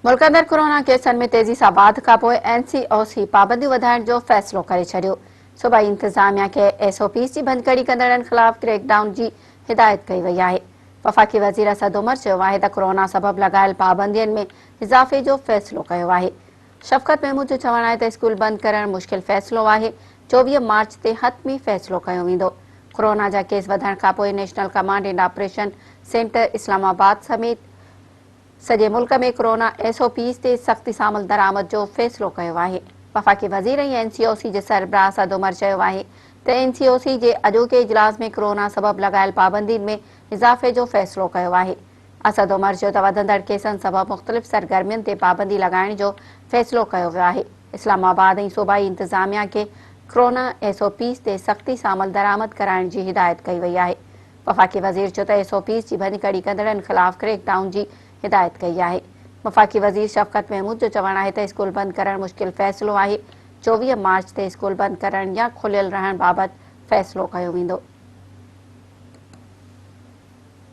मुल्क अंदर कोरोना केसनि में तेज़ी सां वाध खां पोइ NCOC पाबंदियूं वधाइण जो फ़ैसिलो करे छॾियो। सूबाई इंतज़ामिया खे SOPs जी भञकड़ी कंदड़नि ख़िलाफ़ क्रैकडाउन जी हिदायत कई वई आहे। वफ़ाक़ी वज़ीर असद उमर चयो आहे त कोरोना सबबि लॻायल पाबंदियुनि में इज़ाफ़े जो फ़ैसिलो कयो आहे। शफ़क़त महमूद जो चवणु आहे त स्कूल बंदि करणु मुश्किल फ़ैसिलो आहे। 24 मार्च ते हतमी फ़ैसिलो कयो वेंदो। कोरोना जा केस वधण खां पोइ national command and operation centre Islamabad समेत सॼे मुल्क में कोरोना SOPs ते सख़्ती सां अमल दरामद जो फ़ैसिलो कयो आहे। वफ़ाक़ी वज़ीर ऐं NCOC जे सरबराह असद उमर चयो आहे त NCOC जे अॼोके इजलास में कोरोना सबबि लॻायल पाबंदियुनि में इज़ाफ़े जो फ़ैसिलो कयो आहे। असद उमर चयो त वधंदड़ केसनि सबबि मुख़्तलिफ़ सरगर्मियुनि ते पाबंदी लॻाइण जो फ़ैसिलो कयो वियो आहे। इस्लामाबाद ऐं सूबाई इंतज़ामिया खे कोरोना SOPs ते सख़्ती सां अमल दरामद कराइण जी हिदायत कई वई आहे। वफ़ाक़ी वज़ीर चयो त SOPs जी भञकड़ी कंदड़नि ख़िलाफ़ क्रैकडाउन जी हिदायत कई आहे। वफ़ाक़ी वज़ीर शफ़क़त महमूद जो चवणु आहे त स्कूल बंदि करणु मुश्किल फ़ैसिलो आहे। 24 मार्च ते स्कूल बंदि करणु या खुलियल रहण बाबति फ़ैसिलो कयो वेंदो।